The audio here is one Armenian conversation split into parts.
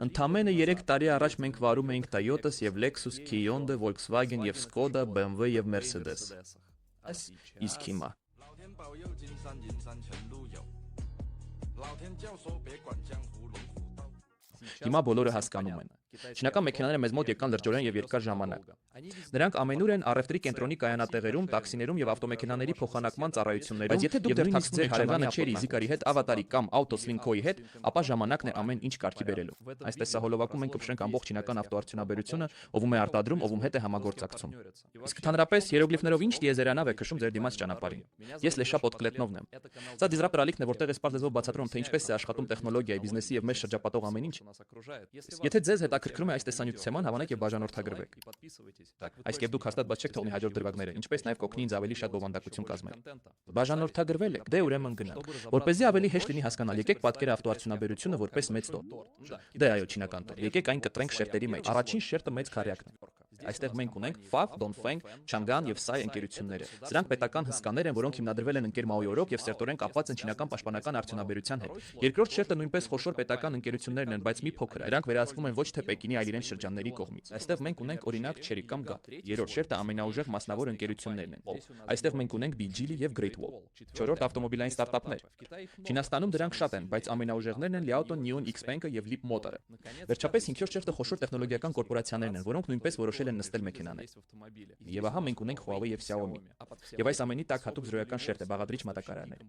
Ընդամենը 3 տարի առաջ մենք վարում էինք Toyota-ս եւ Lexus, Hyundai, Volkswagen եւ Skoda, BMW եւ Mercedes։ Իսկ հիմա Հիմա բոլորը հասկանում են։ Չինական մեքենաները մեզ մոտ եկան լրջորեն եւ երկար ժամանակ։ Նրանք ամենուր են առևտրի կենտրոնի կայանատեղերում, տաքսիներում եւ ավտոմեքենաների փոխանակման ծառայություններում։ Բայց եթե դուք դեռ թաքցնեք հարևանը Cherry Zikar-ի հետ, Avatar-ի կամ Autoslinko-ի հետ, ապա ժամանակն է ամեն ինչ կարգի բերելու։ Այս տեսահոլովակում մենք կփշրենք ամբողջ չինական ավտոարդյունաբերությունը, ով է արտադրում, ով հետ է համագործակցում։ Իսկ ընդհանրապես հիերոգլիֆներով ինչ տիեզերանավ է քշում ձեր դիմաց ճանապարհին։ Ես Լեշա Պոդկլետնովն եմ։ Սա դիզրապտոր ալիքն է, որտեղ ես պարզեզով բացատրում թե ինչպես է աշխատում տեխնոլոգիայի, բիզնեսի եւ մեր շրջապատող ամեն ինչ։ Եթե ձեզ հետաքրքրում է այս տեսանյութի թեման, հավանեք եւ բաժանորդագրվեք։ Այսքեւ դուք հաստատ բաց չեք թողնի հաջորդ դրվագները, ինչպես նաեւ կօգնի ինձ ավելի շատ բովանդակություն կազմել։ Բաժանորդագրվել եք, դե ուրեմն գնանք։ Որպեսզի ավելի հեշտ լինի հասկանալ, եկեք պատկերը ավտոարդյունաբերությունը որպես մեծ տոտ։ Դե այո, չինական տոտ։ Եկեք այն կտրենք շերտերի մեջ։ Առաջին շերտը մեծ քարյակն է։ Այստեղ մենք ունենք Pfaff, Dongfeng, Chang'an եւ Sai ընկերությունները։ Սրանք պետական հսկաներ են, որոնք հիմնադրվել են ընկեր Մաոյի օրոք եւ սերտորեն կապված են չինական պաշտպանական արդյունաբերության հետ։ Երկրորդ շերտը նույնպես խոշոր պետական ընկերություններն են, բայց մի փոքր։ Նրանք վերահսկվում են ոչ թե Պեկինի, այլ իրենց շրջանների կողմից։ Այստեղ մենք ունենք օրինակ Chery կամ GAT։ Երրորդ շերտը ամենաուժեղ մասնավոր ընկերություններն են։ Այստեղ մենք ունենք BGL եւ Great Wall։ Չորրորդ ավտոմոբիլային ստարտափներ։ Չինաստանում դրանք շատ են, բայց ամենաուժեղներն են Li Auto, Nion, XPeng-ը եւ Leap Motor-ը։ Վերջապես հինգերորդ շերտը խոշոր տեխնոլոգիական կորպորացիաներն են, որոնք նույնպես որոշել են նստել մեքենաներ։ Եվ ահա մենք ունենք Huawei եւ Xiaomi։ Եվ այս ամենի տակ հատուկ զրոյական շերտ է բաղադրիչ մատակարաններ։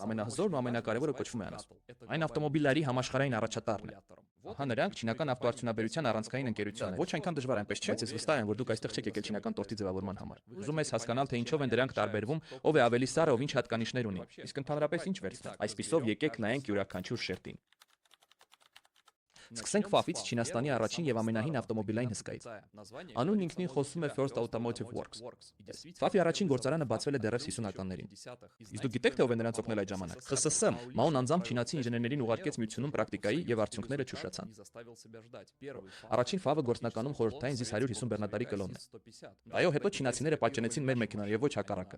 Ամենահզորն ու ամենակարևորը կոչվում է անասպ։ Այն ավտոմոբիլների համաշխարհային առաջատարն է։ Ահա նրանք չինական ավտոարդյունաբերության առանցքային ընկերություն են։ Ոչ այնքան դժվար այնպես չէ, բայց ես վստահ եմ, որ դուք այստեղ չեք եկել չինական տորտի ձևավորման համար։ Ուզում ես հասկանալ, թե ինչով են դրանք տարբերվում, ով է ավելի սառը, ով ինչ հատկանիշներ ունի։ Իսկ ընդհանրապես ինչ վերցնենք։ Այսպիսով եկեք նայենք յուրաքանչյուր շերտին։ Սկսենք Pfaff-ից, Չինաստանի առաջին եւ ամենահին ավտոմոբիլային հսկայից։ Անունն ինքնին խոսում է First Automotive Works։ Pfaff-ի առաջին գործարանը բացվել է դեռևս 50-ականներին։ Իսկ դուք գիտեք թե ով է նրանց օգնել այդ ժամանակ։ ԽՍՍՄ Մաոն անձամբ չինացի ինժեներներին ուղարկեց միությունում պրակտիկայի եւ արդյունքները չուշացան։ Առաջին Pfaff-ը գործնականում խորհրդային ZIS 150 բեռնատարի կլոնն է։ Այո, հետո չինացիները պատճենեցին մեր մեքենան եւ ոչ հակառակը։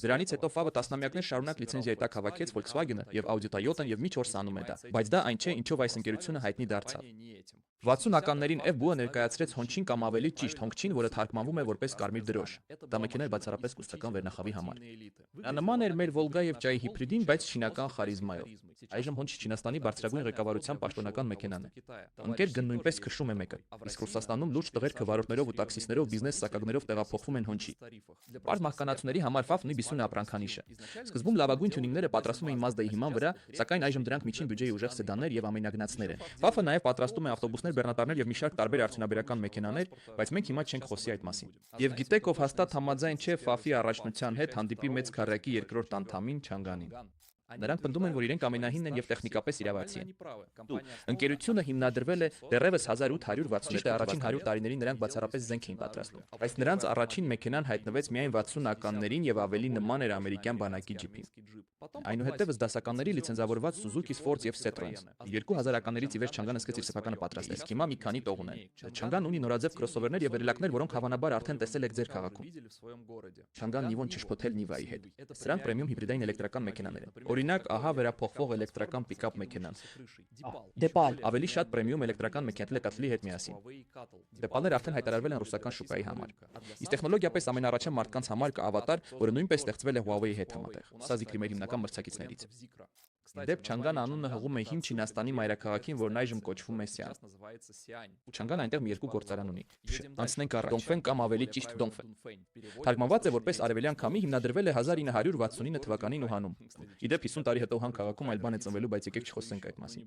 Դրանից հետո Pfaff-ը տասնամյակներ շարունակ լիցենզիայի տակ հավաքեց Volkswagen-ը եւ Audi Toyota-ն եւ մի 4 անում է դա։ Բայց դա այն չէ, ինչով այս ընկերությունը հայտնի դարձավ։ 60-ականներին F-Bua ներկայացրեց Hongqin կամ ավելի ճիշտ Hongqin, որը թարգմանվում է որպես կարմիր դրոշ։ Դա մեքենա է բացառապես կուսակցական վերնախավի համար։ Նա նման էր մեր Volga եւ Jai հիբրիդին, բայց չինական խարիզմայով։ Այժմ Hongqin Չինաստանի բարձրագույն ղեկավարության պաշտոնական մեքենան է։ Ընկեր գն նույնպես քշում է մեկը։ Իսկ Ռուսաստանում լուրջ տղերքը վարորդներով ու տաքսիստներով բիզնես սակագներով տեղափոխվում են Hongqin։ Պարզ մահկանացուների համար Pfaff նույնիսկ է ապրանքանիշ է։ Սկզբում լավագույն թյունինգները պատրաստում էին Mazda-ի հիման վրա, սակայն այժմ դրանք միջին բյուջեի ուժեղ սեդաններ եւ ամենագնացներ են։ Pfaff-ը նաեւ պատրաստում է ավտոբուսներ, բեռնատարներ եւ մի շարք տարբեր արդյունաբերական մեքենաներ, բայց մենք հիմա չենք խոսի այդ մասին։ Եվ գիտեք, ով հաստատ համաձայն չէ Pfaff-ի առաջնության հետ, հանդիպի մեծ քարյակի երկրորդ անդամին Chang'an-ին։ Նրանք պնդում են, որ իրենք ամենահինն են եւ տեխնիկապես իրավացի են։ Ընկերությունը հիմնադրվել է դեռևս 1860 առաջին 100 տարիներին նրանք բացառապես զենք էին պատրաստում։ Բայց նրանց առաջին մեքենան հայտնվեց միայն 60-ականներին եւ ավելի նման էր ամերիկյան բանակի ջիփին։ Այնուհետեւս դասականների լիցենզավորված Suzuki, Ford եւ Citroën։ 2000-ականներից ի վեր Chang'an սկսեց իր սեփականը պատրաստել։ Իսկ հիմա մի քանի տող ունեն։ Chang'an ունի նորաձև քրոսովերներ եւ վերելակներ, որոնք հավանաբար արդեն տեսել եք ձեր քաղաքում։ Chang'an Nivon չշփոթել Niva-ի հետ։ Սրանք պրեմիում հիբրիդային էլեկտրական մեքենաներ են։ Օրինակ, ահա վերափոխվող էլեկտրական պիկապ մեքենան։ Դեպալ Ավելի շատ պրեմիում էլեկտրական մեքենաների հետ միասին։ Դեպալները արդեն հայտարարվել են ռուսական շուկայի համար։ Իսկ տեխնոլոգիապես ամենաառաջին մարդկանց համար կա Avatar, որը նույնպես ստեղծվել է Huawei-ի հետ համատեղ։ Սա Zikr-ի մեր հիմնական մրցակիցներից է։ Դեպ Chang'an անունը հղում է հին Չինաստանի մայրաքաղաքին, որն այժմ կոչվում է Xi'an։ Chang'an այնտեղ մի երկու գործարան ունի։ Անցնենք առաջ։ Dongfeng կամ ավելի ճիշտ Dongfeng։ Թարգմանված է որպես արևելյան քամի, հիմնադրվել է 1969 թվականին Ուհանում։ Իդեպ 50 տարի հետո Ուհան քաղաքում այլ բան է ծնվելու, բայց եկեք չխոսենք այդ մասին։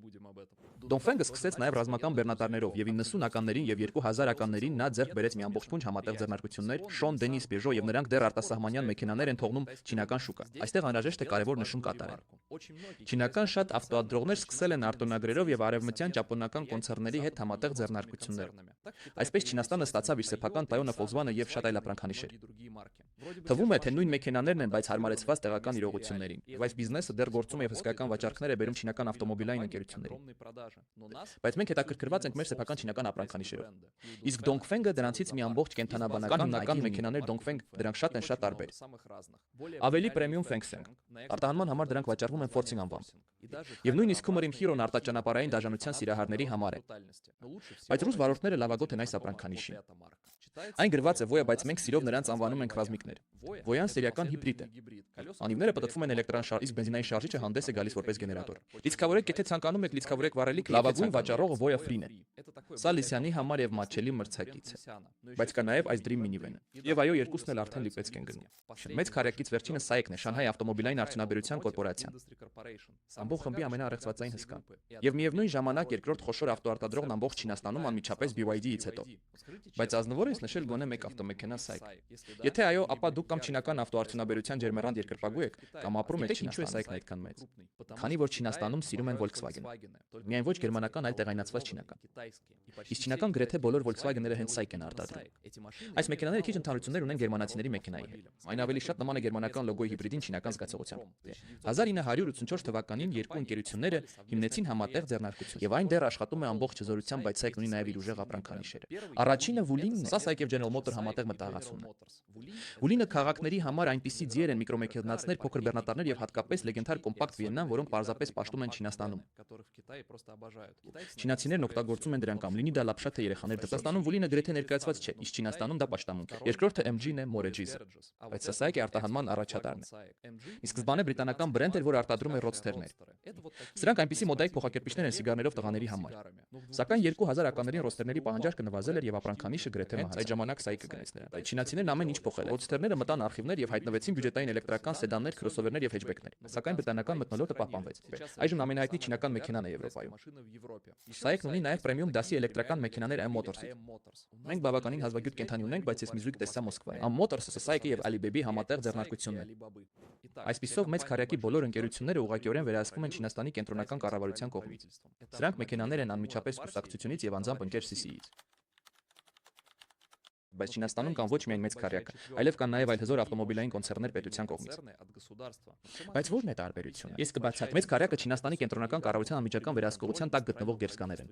Dongfeng-ը սկսեց նաև ռազմական բեռնատարներով եւ 90-ականներին եւ 2000-ականներին նա ձեռք բերեց մի ամբողջ փունջ համատեղ ձեռնարկություններ, Sean Dennis, Peugeot եւ նրանք դեռ արտասահմանյան մեքենաներ են թողնում չինական շուկա։ Այստեղ անհրաժեշտ է կարևոր նշում կատարել։ Չինական շատ ավտոադրողներ սկսել են արտոնագրերով եւ արևմտյան ճապոնական կոնցեռների հետ համատեղ ձեռնարկություններ։ Այսպես Չինաստանը ստացավ իր սեփական Toyota, Volkswagen եւ շատ այլ ապրանքանիշեր։ Թվում է, թե նույն մեքենաներն են, բայց հարմարեցված տեղական իրողություններին։ Եվ այս բիզնեսը դեռ գործում է եւ հսկայական վաճառքներ է բերում չինական ավտոմոբիլային ընկերություններին։ Բայց մենք հետաքրքրված ենք մեր սեփական չինական ապրանքանիշերով։ Իսկ Dongfeng-ը դրանցից մի ամբողջ կենթանաբանական հիմնական մեքենաներ Dongfeng, դրանք շատ տարբեր։ Ավելի պրեմիում Feng-Seng։ Արտահանման համար դրանք վաճառվում են Forcing անվամբ։ Եվ նույնիսկ Hummer-ին Hero-ն արտաճանապարհային դաշնության սիրահարների համար է։ Բայց ռուս վարորդները լավագոտ են այս ապրանքանիշին։ Այն գրված է Voya, բայց մենք սիրով նրանց անվանում ենք ռազմիկներ։ Voya-ն սերիական հիբրիդ է։ Անիվները պտտվում են էլեկտրական շարժ, իսկ բենզինային շարժիչը հանդես է գալիս որպես գեներատոր։ Լիցքավորեք, եթե ցանկանում եք լիցքավորեք վառելիք, լավագույն վաճառողը Voya Free-ն է։ Սա Լիսյանի համար եւ մատչելի մրցակից է։ Բայց կա նաեւ այս Dream Minivan-ը։ Եվ այո, երկուսն էլ արդեն լիպեցք են գնում։ Մեծ քարյակից վերջինը SAIC-ն է, Շանհայ ավտոմոբիլային արդյունաբերության կորպորացիան։ Ամբողջ խմբի ամենաառեղծվածային հսկան։ Եվ միևնույն ժամանակ երկրորդ խոշոր ավտոարտադրողն ամբողջ Չինաստանում անմիջապես BYD-ից հետո։ Բայց ազնվորը ես նշել գոնե մեկ ավտոմեքենա SAIC։ Եթե այո, ապա դուք կամ չինական ավտոարդյունաբերության ջերմեռանդ երկրպագու եք, կամ ապրում եք ինչու է SAIC-ն այդքան մեծ։ Քանի որ Չինաստանում սիրում են Volkswagen-ը։ Միայն ոչ գերմանական, այլ տեղայնացված չինական։ Իսկ չինական գրեթե բոլոր Volkswagen-ները հենց SAIC-ն արտադրում։ Այս մեքենաները քիչ ընդհանրություններ ունեն գերմանացիների մեքենայի հետ։ Այն ավելի շատ նման է գերմանական լոգոյի հիբրիդին չինական զգացողությամբ։ 1984 թվականին երկու ընկերությունները հիմնեցին համատեղ ձեռնարկություն, եւ այն դեռ աշխատում է ամբողջ հզորությամբ, բայց SAIC-ն ունի նաեւ իր ուժեղ ապրանքանիշերը։ Առաջինը Wulin-ն է, սա SAIC եւ General Motor համատեղ մտահղացումն է։ Wulin-ը քաղաքների համար այնպիսի ձիեր են միկրոմեքենացներ, փոքր բեռնատարներ եւ հատկապես լեգենդար կոմպակտ Vienna-ն, որոնք պարզապես պաշտում են Չինաստանում։ Չինացիներն օգտագործում են դրանք կամ լինի դա լապշա թե երեխաներ դպաստանում Wulin-ը գրեթե ներկայացված չէ, իսկ Չինաստանում դա պաշտամունք է։ Երկրորդը MG-ն է, Morejiz-ը։ Բայց սա SAIC-ի արտահանման առաջատարն է։ Իսկ սկզբանե բրիտանական բրենդ էր, որ արտադրում է Roadster-ներ։ Սրանք այնպիսի մոդայիկ փոխակերպիչներ են սիգարներով տղաների համար։ Սակայն 2000-ականներին Roadster-ների պահանջարկը նվազել էր եւ ապրանքանիշը գրեթե մահաց։ Այդ ժամանակ SAIC-ը գնեց նրան։ Բայց չինացիներն ամեն ինչ փոխել են։ Roadster-ները մտան արխիվներ եւ հայտնվեցին բյուջետային էլեկտրական սեդաններ, քրոսովերներ եւ հեջբեքներ։ Սակայն բրիտանական մթնոլորտը պահպանվեց։ Այժմ ամենահայտնի չինական մեքենան է Եվրոպայում։ SAIC-ն ունի նաեւ պրեմիում դասի էլեկտրական մեքենաներ M Motors-ից։ Մենք բավականին հազվագյուտ կենթանի ունենք, բայց ես մի զույգ տեսա Մոսկվայում։ M Motors-ը SAIC-ի եւ Alibaba-ի համատեղ ձեռնարկությունն է։ Այսպիսով մեծ քարյակի բոլոր ընկերությունները ուղղակիորեն վերահսկվում են Չինաստանի կենտրոնական կառավարության կողմից։ Սրանք մեքենաներ են անմիջապես կուսակցությունից եւ անձամբ ընկեր CC-ից։ Բայց Չինաստանում կան ոչ միայն մեծ քարյակը, այլև կան նաև այլ հզոր ավտոմոբիլային կոնցեռններ պետության կողմից։ Բայց ո՞րն է տարբերությունը։ Ես կբացատրեմ։ Մեծ քարյակը Չինաստանի կենտրոնական կառավարության անմիջական վերահսկողության տակ գտնվող գերսկաներ են։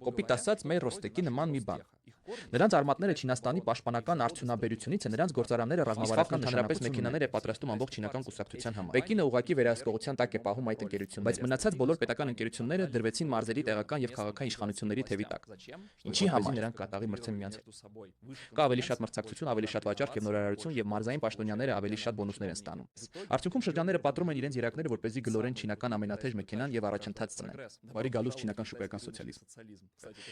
Կոպիտ ասած, մեր Ռոստեկի նման մի բան։ Նրանց արմատները Չինաստանի պաշտպանական արդյունաբերությունից է, նրանց գործարանները ռազմավարական ընդհանրապես մեքենաներ է պատրաստում ամբողջ չինական կուսակցության համար։ Պեկինը ուղղակի վերահսկողության տակ է պահում այդ ընկերությունները, բայց մնացած բոլոր պետական ընկերությունները դրվեցին մարզերի տեղական եւ քաղաքային իշխանությունների թևի տակ։ Ինչի համար նրանք կատաղի մրցեն միմյանց հետ։ Կա ավելի շատ մրցակցություն, ավելի շատ վաճառք եւ նորարարություն եւ մարզային պաշտոնյաները ավելի շատ բոնուսներ են ստանում։ Արդյունքում շրջանները պատրում են իրենց երակները, որպեսզի գլորեն չինական ամենաթեժ մեքենան եւ առաջընթաց ծնեն։ Բարի գալուց չինական շուկայական սոցիալիզմ։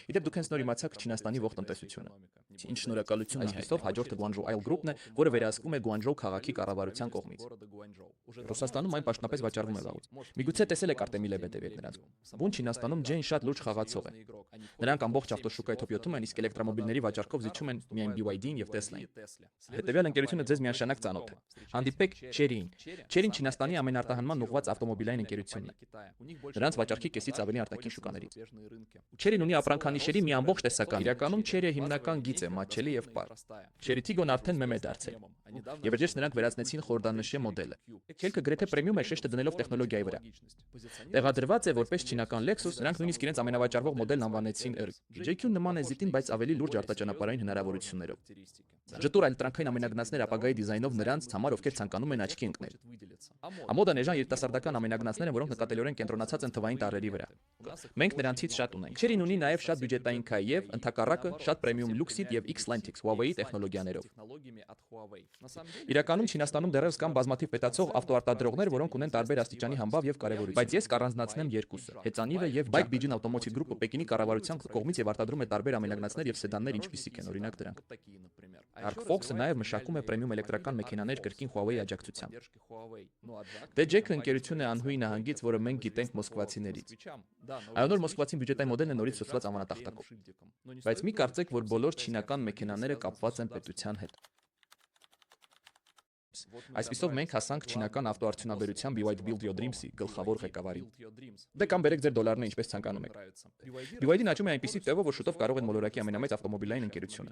Իդեպ դուք հենց նոր իմացաք Չինաստանի ողջ տնտեսությունը։ Ինչ շնորհակալություն այսպեսով հաջորդը Guangzhou Oil Group-ն է, որը վերահսկվում է Guangzhou քաղաքի կառավարության կողմից։ Ռուսաստանում այն պաշտոնապես վաճառվում է վաղուց։ Միգուցե տեսել եք Արտեմի Լեբեդևի հետ նրանց։ Բուն Չինաստանում Ջեն շատ լուրջ խաղացող է։ Նրանք ամբողջ ավտոշուկայի թոփ 7-ում են, իսկ էլեկտրոմոբիլների վաճառքով զիջում են միայն BYD-ին եւ Tesla-ին։ Հետևյալ ընկերությունը ձեզ միանշանակ ծանոթ է։ Հանդիպեք Chery-ին։ Chery-ն Չինաստանի ամենարտահանման ուղղված ավտոմոբիլային ընկերությունն է։ Նրանց վաճառքի կեսից ավելի արտաքին շուկաներից։ Chery-ն ունի ապրանքանիշերի մի ամբողջ տեսական։ Իրականում Chery-ը հիմնական գիծ է, մատչելի եւ պար։ Chery Tiggo-ն արդեն մեմ է դարձել։ Եվ վերջերս նրանք վերացնեցին խորհրդանշե մոդելը։ Քելքը գրեթե պրեմիում է շեշտը դնելով տեխնոլոգիայի վրա։ Տեղադրված է որպես չինական Lexus, նրանք նույնիսկ իրենց ամենավաճառվող մոդելն անվանեցին R։ JQ-ն նման է ZT-ին, բայց ավելի լուրջ արտաճանապարհային հնարավորություններով։ Ժտուր այլտրանքային ամենագնացներ ապագայի դիզայնով նրանց համար, ովքեր ցանկանում են աչքի ընկնել։ Ամոդան էժան երիտասարդական ամենագնացներ են, որոնք նկատելիորեն կենտրոնացած են թվային տարրերի վրա։ Մենք նրանցից շատ ունենք։ Chery-ն ունի նաև շատ բյուջետային Kai եւ ընդհակառակը շատ պրեմիում Luxid եւ X-Lantix Huawei տեխնոլոգիաներով։ Իրականում Չինաստանում դեռևս կան բազմաթիվ պետացող ավտոարտադրողներ, որոնք ունեն տարբեր աստիճանի համբավ եւ կարեւորություն։ Բայց ես կառանձնացնեմ երկուսը՝ Հեծանիվը եւ Bike Bijin Automotive Group-ը Պեկինի կառավարության կողմից եւ արտադրում է տարբեր ամենագնացներ եւ սեդաններ, ինչպիսիք են օրինակ դրանք։ Arc Fox-ը նաև մշակում է պրեմիում էլեկտրական մեքենաներ կրկին Huawei աջակցությամբ։ DJK ընկերությունը Անհուի նահանգից, որը մենք գիտենք մոսկվացիներից։ Այոնոր մոսկվացին բյուջետային մոդելն է նորից ստացված ամենատախտակով։ Բայց մի կարծեք, որ բոլոր չինական մեքենաները կապված են պետության հետ։ Այսպիսով մենք հասանք չինական ավտոարդյունաբերության BYD Build Your Dreams-ի գլխավոր ղեկավարին։ Դե կամ բերեք ձեր դոլարները ինչպես ցանկանում եք։ BYD-ն աճում է այնպիսի տեղով, որ շուտով կարող են մոլորակի ամենամեծ ավտոմոբիլային ընկերությունը։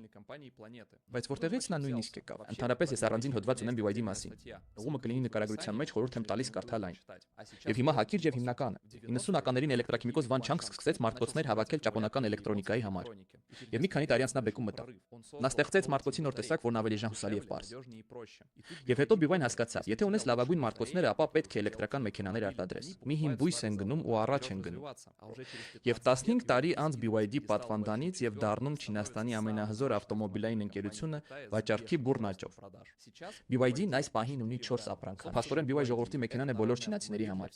Բայց որտեղից նա նույնիսկ եկավ։ Ընդհանրապես ես առանձին հոդված ունեմ BYD մասին։ Ուղումը կլինի նկարագրության մեջ, խորհուրդ եմ տալիս կարդալ այն։ Եվ հիմա հակիրճ եւ հիմնականը։ 90-ականներին էլեկտրաքիմիկոս Վան Չանգ սկսեց մարտկոցներ հավաքել ճապոնական էլեկտրոնիկայի համար։ Եվ մի քանի տարի անց նա բեկում մտավ։ Նա ստեղծեց մարտկոցի նոր տեսակ, որն ավելի ժանհուսալի եւ պարզ։ Եվ հետո BYD-ն հասկացավ, եթե ունես լավագույն մարտկոցները, ապա պետք է էլեկտրական մեքենաներ արտադրես։ Մի հին բույս են գնում ու առաջ են գնում։ Եվ 15 տարի անց BYD պատվանդանից եւ դառնում Չինաստանի ամենահզոր ավտոմոբիլային ընկերությունը վաճառքի բուռն աճով։ BYD-ն այս պահին ունի 4 ապրանքան։ Փաստորեն BYD ժողովրդի մեքենան է բոլոր չինացիների համար։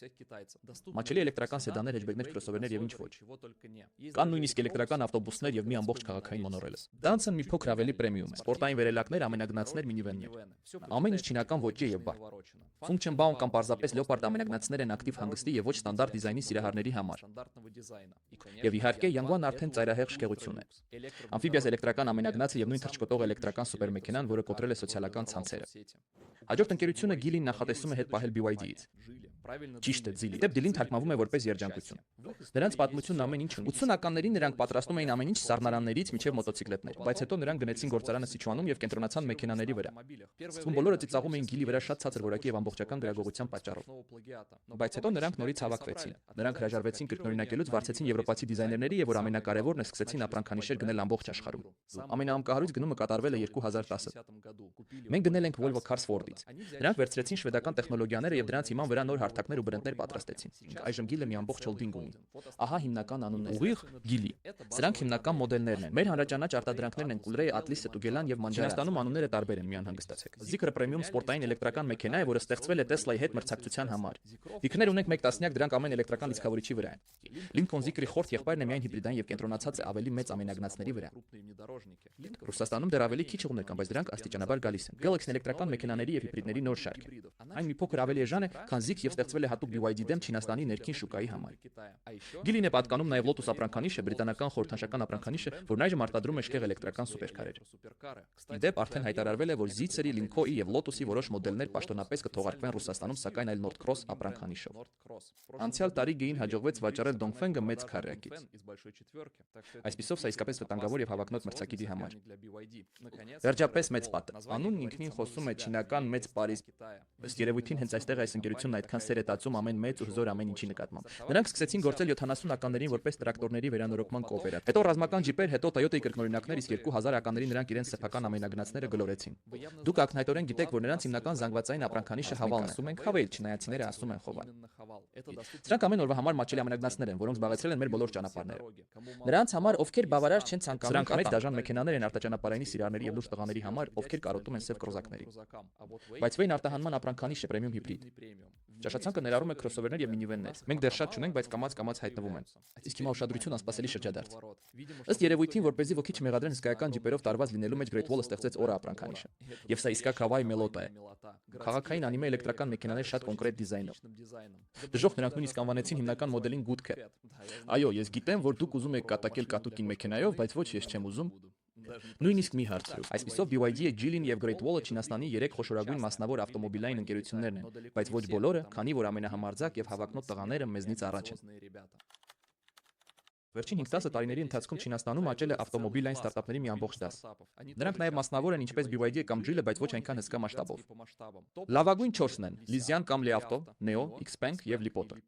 Մաչելի էլեկտրական սեդաններ, հեջբեկներ, քրոսովերներ եւ ինչ ոչ։ Կան նույնիսկ էլեկտրական ավտոբուսներ եւ մի ամբողջ քաղաքային մոնորել։ Դանսն մի փոքր ավելի պրեմիում է։ Սպորտային վերելակներ, ամենագնացներ, մինիվեններ։ Ամեն ինչ չինական ոճի եւ բառ։ Function-bound կամ պարզապես Leopard ամենագնացներ են ակտիվ հանգստի եւ ոչ ստանդարտ դիզայնի սիրահարների համար։ Եվ իհարկե Yangwang արդեն ծայրահեղ շքեղություն է։ Amphibia էլեկտրական ամենագնացը եւ նույն թռչկոտող էլեկտրական սուպերմեքենան, որը կոտրել է սոցիալական ցանցերը։ Հաջորդ ընկերությունը Geely-ն նախատեսում է հետ պահել BYD-ից։ Ճիշտ է, Geely։ Դեպ Geely-ն թարգմանվում է որպես երջանկություն։ Նրանց պատմությունն ամեն ինչ ունի։ 80-ականներին նրանք պատրաստում էին ամեն ինչ սառնարաններից մինչև մոտոցիկլետներ, բայց հետո նրանք գնեցին գործարանը Սիչուանում եւ կենտրոնացան մեքենաների վրա։ Սկզբում բոլորը ծիծաղում էին Geely վրա շատ ցածր որակի եւ ամբողջական գրագողության պատճառով։ Բայց հետո նրանք նորից հավաքվեցին։ Նրանք հրաժարվեցին կրկնօրինակելուց, վարձեցին եվրոպացի դիզայներների եւ որ ամենակարևորն է, սկսեցին ապրանքանիշեր գնել ամբողջ աշխարհում։ Ամենաամկահարույց գնումը կատարվել է 2010։ Մենք գնել ենք Volvo Cars Ford-ից։ Նրանք վերցրեցին շվեդական տեխնոլոգիաները եւ դրանց հիման վրա նոր հարթակներ ու բրենդներ պատրաստեցին։ Այժմ Geely մի ամբողջ հոլդինգ ունի։ Ահա հիմնական անունները։ Ուղիղ Geely։ Սրանք հիմնական մոդելներն են։ Մեր հանրաճանաչ արտադրանքներն են Coolray, Atlis, Tugelan եւ Manjaro։ Չինաստանում անունները տարբեր են, միան հանգստացեք։ Zikr Premium սպորտային էլեկտրական մեքենա է, որը ստեղծվել է Tesla-ի հետ մրցակցության համար։ Զիկրներ ունենք 1 տասնյակ, դրանք ամեն էլեկտրական լիցքավորիչի վրա են։ Lincoln Zikr-ի խորտ եղբայրն է միայն հիբրիդային եւ կենտրոնացած է ավելի մեծ ամենագնացների վրա։ Ռուսաստանում դեռ ավելի քիչ ուղներ կան, բայց դրանք աստիճանաբար գալիս են։ Galaxy-ն էլեկտրական մեքենաների եւ հիբրիդների նոր շարք է։ Այն մի փոքր ավելի էժան է, քան Zik եւ ստեղծվել է հատուկ BYD դեմ Չինաստանի ներքին շուկայի համար։ Geely-ն է պատկանում նաեւ Lotus ապրանքանիշը, բրիտանական խորհրդանշական ապրանքանիշը, որն այժմ արտադրում է շքեղ էլեկտրական սուպերքարեր։ Իդեպ արդեն հայտարարվել է, որ Zitzer-ի, Lincoln-ի եւ Lotus-ի որոշ մոդելներ պաշտոնապես կթողարկվեն Ռուսաստանում, սակայն այլ Nord Cross ապրանքանիշով։ Անցյալ տարի Geely-ին հաջողվեց վաճառել Dongfeng-ը մեծ քառյակից։ Այսպիսով սա իսկապես վտանգավոր եւ հավակնոտ մրցակիցի համար։ Վերջապես մեծ պատը։ Անունն ինքնին խոսում է չինական մեծ Փարիզ։ Ըստ երևույթին հենց այստեղ այս ընկերությունն այդքան սեր է տածում ամեն մեծ ու հզոր ամեն ինչի նկատմամբ։ Նրանք սկսեցին գործել 70-ականներին որպես տրակտորների վերանորոգման կոոպերատիվ։ Հետո ռազմական ջիպեր, հետո Toyota-ի կրկնօրինակներ, իսկ 2000-ականներին նրանք իրենց սեփական ամենագնացները գլորեցին։ Դուք ակնհայտորեն գիտեք, որ նրանց հիմնական զանգվածային ապրանքանիշը Haval-ն է։ Ասում ենք Havel, չինայացիները ասում են Khoval։ Սրանք ամեն օրվա համար մատչելի ամենագնացներ են, որոնք զբաղեցրել են մեր բոլոր ճանապարհները։ Նրանց համար, ովքեր բավարար չեն ցանկանում, սրանք մեծ դաժան մեքենաներ են արտաճանապարհային սիրահարների եւ լուրջ տղաների համար, ովքեր կարոտում են սև կրոզակների։ Բայց Wayne արտահանման ապրանքանիշ է պրեմիում հիբրիդ։ Ճաշացանկը ներառում է քրոսովերներ եւ մինիվեններ։ Մենք դեռ շատ չունենք, բայց կամաց հայտնվում են։ Իսկ հիմա ուշադրություն անսպասելի շրջադարձ։ Ըստ երևույթին, որպեսզի ոքի չմեղադրեն հսկայական ջիպերով տարված լինելու մեջ Great Wall-ը ստեղծեց Aura ապրանքանիշը։ Եվ սա իսկակ Hawaii Melota է։ Քաղաքային անիմե էլեկտրական մեքենաներ շատ կոնկրետ դիզայնով։ Դժոխք նրանք նույնիսկ անվանեցին հիմնական մոդելին Good-ը։ Այո, ես գիտեմ, որ դուք ուզում եք կատակել կատուկին մեքենայով, բայց ոչ, ես չեմ ուզում։ Նույնիսկ մի հարցրու։ Այսպիսով BYD-ը, Geely-ն եւ Great Wall-ը Չինաստանի 3 խոշորագույն մասնավոր ավտոմոբիլային ընկերություններն են, բայց ոչ բոլորը, քանի որ ամենահամարձակ եւ հավակնոտ տղաները մեզնից առաջ են։ Վերջին 5-10 տարիների ընթացքում Չինաստանում աճել է ավտոմոբիլային ստարտափների մի ամբողջ դաս։ Նրանք նաև մասնավոր են ինչպես BYD-ը կամ Geely-ը, բայց ոչ այնքան հսկա մասշտաբով։ Լավագույն 4-ն են՝ Lizian կամ Li Auto, Neo, Xpeng եւ Leapmotor։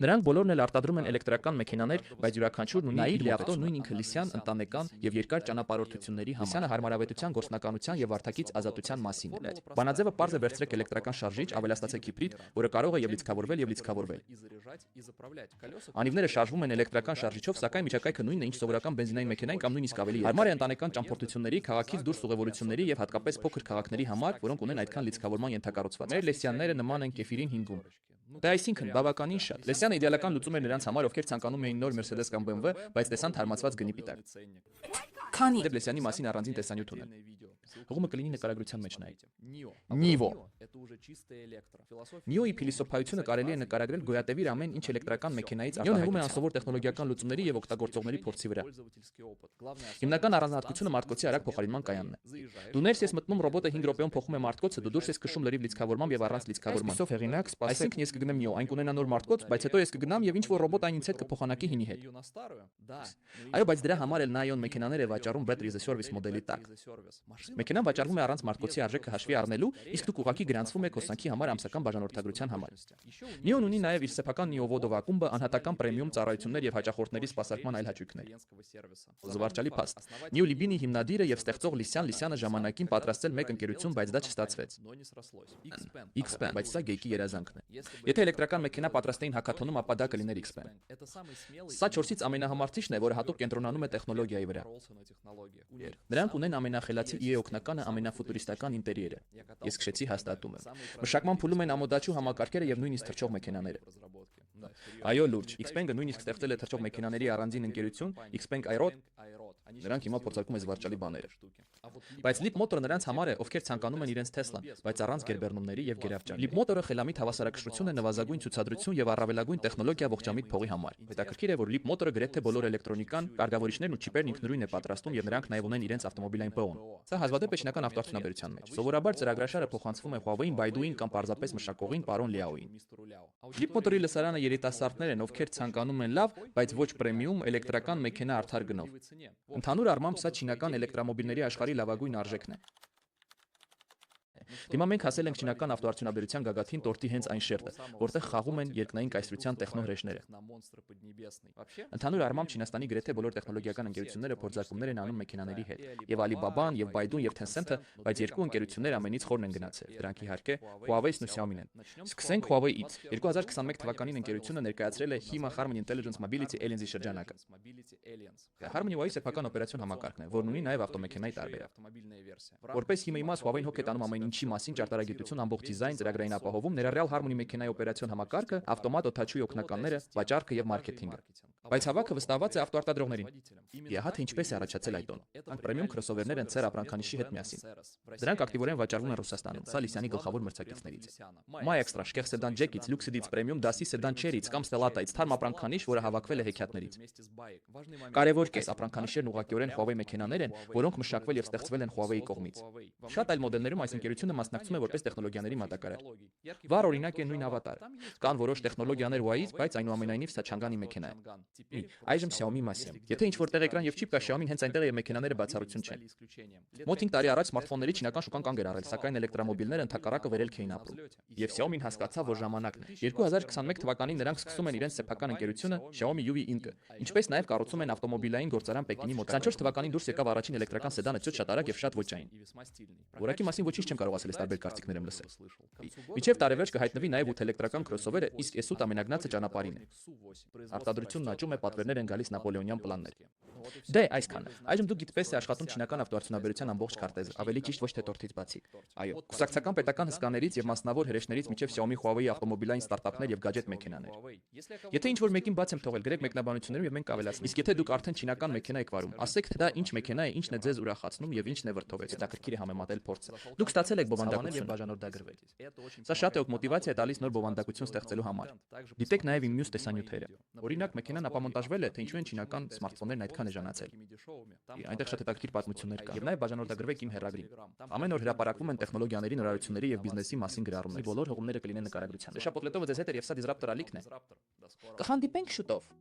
Նրանք բոլորն էլ արտադրում են էլեկտրական մեքենաներ, բայց յուրաքանչյուրն ունի իր Li Auto նույն ինքը Lizian ընտանեկան եւ երկար ճանապարհորդությունների համար։ Lizian-ը հարմարավետության, գործնականության եւ արտաքից ազատության մասին է։ Բանաձևը պարզ է վերցրեք էլեկտրական շարժիչ, ավելացրեք հիբրիդ, որը կարող է եւ լիցքավորվել եւ լիցքավորվել։ Անիվները շարժվում են էլեկտրական շարժիչով, սակայն միջակայքը նույնն է, ինչ սովորական բենզինային մեքենային կամ նույնիսկ ավելի երեք։ Հարմար է ընտանեկան ճամփորդությունների, քաղաքից դուրս ուղևորությունների եւ հատկապես փոքր քաղաքների համար, որոնք ունեն այդքան լիցքավորման ենթակառուցված։ Մեր Լեսյանները նման են կեֆիրին 5-ում։ Դա այսինքն բավականին շատ։ Լեսյանը իդեալական լուծում էր նրանց համար, ովքեր ցանկանում էին նոր Mercedes կամ BMW, բայց տեսան թարմացված գնի պիտակ։ Քանի դեպ Լեսյանի մասին առանձին տեսանյութ ունեն։ Հղումը կլինի նկարագրության մեջ նայեք։ Նիվո։ Նիոյի փիլիսոփայությունը կարելի է նկարագրել գոյատևիր ամեն ինչ էլեկտրական մեքենայից արտահայտված։ Նիոն հեղում է անսովոր տեխնոլոգիական լուծումների եւ օգտագործողների փորձի վրա։ Հիմնական առանձնահատկությունը մարտկոցի արագ փոխարինման կայանն է։ Դու ներս ես մտնում, ռոբոտը 5 րոպեում փոխում է մարտկոցը, դու դուրս ես քշում լրիվ լիցքավորմամբ եւ առանց լիցքավորման։ Այսպիսով հեղինակ, սպասեք, ես կգնեմ Նիո, այն կունենա նոր մարտկոց, բայց հետո ես կգնամ եւ ինչ որ ռոբոտ այն ինձ հետ կփոխանակի հինի հետ։ Այո, բայց դրա համար էլ նա Ion մեքենաներ է վաճառում Battery as a Service մոդելի տակ։ Մեքենան վաճառվում է առանց մարտկոցի արժեքը հաշվի առնելու, իսկ դուք ուղղակի գրանցվում եք հոսանքի համար ամսական բաժանորդագրության համար։ Նիոն ունի նաև իր սեփական Նիովոդով ակումբը, անհատական պրեմիում ծառայություններ եւ հաճախորդների սպասարկման այլ հաճույքներ։ Զվարճալի փաստ։ Նիո Լիբինի հիմնադիրը եւ ստեղծող Լիսյան Լիսյանը ժամանակին պատրաստել մեկ ընկերություն, բայց դա չստացվեց։ X-Pen, բայց սա գեյքի երազանքն է։ Եթե էլեկտրական մեքենա պատրաստեին հակաթոնում, ապա դա կլիներ X-Pen։ Սա 4-ից ամենահամարցիչն է, որը հատուկ կենտրոնանում է տեխնոլոգիայի վրա։ Նրանք ունեն ամենախելացի IE օգնականը, ամենաֆուտուրիստական ինտերիերը։ Ես քշեցի հաստատում եմ։ Մշակման փուլում են ամոդաչու համակարգերը եւ նույնիսկ թռչող մեքենաները։ Այո, լուրջ, Xpeng-ը նույնիսկ ստեղծել է թռչող մեքենաների առանձին ընկերություն, Xpeng Airot։ Նրանք հիմա փորձարկում են զվարճալի բաներ։ Բայց Leapmotor նրանց համար է, ովքեր ցանկանում են իրենց Tesla-ն, բայց առանց գերբեռնումների եւ գերավճարի։ Leapmotor-ը խելամիտ հավասարակշռություն է, նվազագույն ցուցադրություն եւ առավելագույն տեխնոլոգիա ողջամիտ փողի համար։ Հետաքրքիր է, որ Leapmotor-ը գրեթե բոլոր էլեկտրոնիկան, կարգավորիչներն ու չիպերն ինքնուրույն է պատրաստում եւ նրանք նաեւ ունեն իրենց ավտոմոբիլային ՊՕ-ն։ Սա հազվադեպ է շինական ավտոարդյունաբերության մեջ։ Սովորաբար ծրագրաշարը փոխանցվում է Huawei-ին, Baidu-ին կամ պարզապես մշակողին պարոն Liao-ին։ Leapmotor-ի լսարանը երիտասարդներ են, ովքեր ցանկանում են լավ, բայց ոչ պրեմիում էլեկտրական մեքենա արդար գնով։ Ընդհանուր առմամբ սա չինական էլեկտրամոբիլների աշխարհի լավագույն արժեքն է։ Հիմա մենք հասել ենք չինական ավտոարդյունաբերության գագաթին տորտի հենց այն շերտը, որտեղ խաղում են երկնային կայսրության տեխնոհրեշները։ Ընդհանուր առմամբ Չինաստանի գրեթե բոլոր տեխնոլոգիական ընկերությունները փորձարկումներ են անում մեքենաների հետ, եւ Alibaba-ն, եւ Baidu-ն, եւ Tencent-ը, բայց երկու ընկերություններ ամենից խորն են գնացել։ Դրանք իհարկե Huawei-ն ու Xiaomi-ն են։ Սկսենք Huawei-ից։ 2021 թվականին ընկերությունը ներկայացրել է HIMA Harmony Intelligence Mobility Aliens-ի շրջանակը։ Harmony Huawei սեփական օպերացիոն համակարգն է, որն ունի նաեւ ավտոմեքենայի տարբերակ։ Որպես հիմա իմաց Huawei-ն հոգ է տանում ամեն ինչի մասին ճարտարագիտություն, ամբողջ դիզայն, ծրագրային ապահովում, ներառյալ Harmony մեքենայի օպերացիոն համակարգը, ավտոմատ օդաչուի օգնականները, վաճառքը եւ մարքեթինգը։ Բայց հավաքը վստահված է ավտոարտադրողներին։ Ահա թե ինչպես է առաջացել այդ տոնը։ Դրանք պրեմիում քրոսովերներ են ծեր ապրանքանիշի հետ միասին։ Դրանք ակտիվորեն վաճառվում են Ռուսաստանում։ Սա Լիսյանի գլխավոր մրցակիցներից է։ Maextra, շքեղ սեդան Jack-ից, Luxid-ից, պրեմիում դասի սեդան Cherry-ից կամ Stellata-ից, թարմ ապրանքանիշ, որը հավաքվել է հեքիաթներից։ Կարևոր կես ապրանքանիշերն ուղղակիորեն Huawei մեքենաներ են, որոնք մշակվել եւ ստեղծվել են Huawei-ի կողմից։ Շատ այլ մոդելներում այս ընկերությունը մասնակցում է որպես տեխնոլոգիաների մատակարար։ Վառ օրինակ է նույն ավատարը։ Կան որոշ տեխնոլոգիաներ Huawei-ից, բայց այնուամենայնիվ սա Չանգանի մեքենա է։ Այժմ Xiaomi մասին։ Եթե ինչ որտեղ էկրան եւ չիպ կա, Xiaomi-ն հենց այնտեղ է եւ մեքենաները բացառություն չեն։ Մոտ 5 տարի առաջ սմարթֆոնների չինական շուկան կանգ էր առել, սակայն էլեկտրամոբիլները ընդհակառակը վերելք էին ապրում։ Եվ Xiaomi-ն հասկացավ, որ ժամանակն է։ 2021 թվականին նրանք սկսում են իրենց սեփական ընկերությունը Xiaomi UV Inc-ը, ինչպես նաեւ կառուցում են ավտոմոբիլային գործարան Պեկինի մոտ։ 24 թվականին դուրս եկավ առաջին էլեկտրական սեդանը, շատ արագ եւ շատ ոճային։ Որակի մասին ոչինչ չեմ կարող ասել, այս տարբեր կարծիքներ եմ լսել։ Միջև տարեվերջ կհայտնվի նաեւ 8 էլեկտրական քրոսովերը, իսկ S8 ամենագնացը ճանապարհին է։ Արտադրությունն աճում է, պատվերներ են գալիս նապոլեոնյան պլաններ։ Դե այսքանը։ Այժմ դուք գիտպես է աշխատում չինական ավտոարդյունաբերության ամբողջ քարտեզը, ավելի ճիշտ ոչ թե տորթից բացի։ Այո, կուսակցական պետական հսկաներից եւ մասնավոր հրեշներից միջև Xiaomi Huawei ավտոմոբիլային ստարտափներ եւ գadget մեքենաներ։ Եթե ինչ որ մեկին բաց եմ թողել, գրեք մեկնաբանություններում եւ մենք կավելացնենք։ Իսկ եթե դուք արդեն չինական մեքենա եք վարում, ասեք թե դա ինչ մեքենա է, ինչն է ձեզ ուրախացնում եւ ինչն է վրդովեց։ Հետաքրքիր է համեմատել փորձը։ Դուք ստացել եք բովանդակություն եւ բաժանորդագրվել։ Սա շատ է մոտիվացիա տալիս նոր բովանդակություն ստեղծելու համար։ Դիտեք նաեւ իմ մյուս տեսանյութերը։ Օրինակ, մեքենան ապամոնտաժվել է, թե ինչու են չինական սմարթֆոններն այդքան էժանացել։ Այնտեղ շատ հետաքրքիր պատմություններ կան։ Եվ նաեւ բաժանորդագրվեք իմ հեռագրին։ Ամեն օր հրապարակվում են տեխնոլոգիաների, նորարարությունների եւ բիզնեսի մասին գրառումներ։ Բոլոր հղումները կլինեն նկարագրության։ Շապոկլետովը ձեզ հետ է եւ սա Disruptor ալիքն է։ Կհանդիպենք շուտով։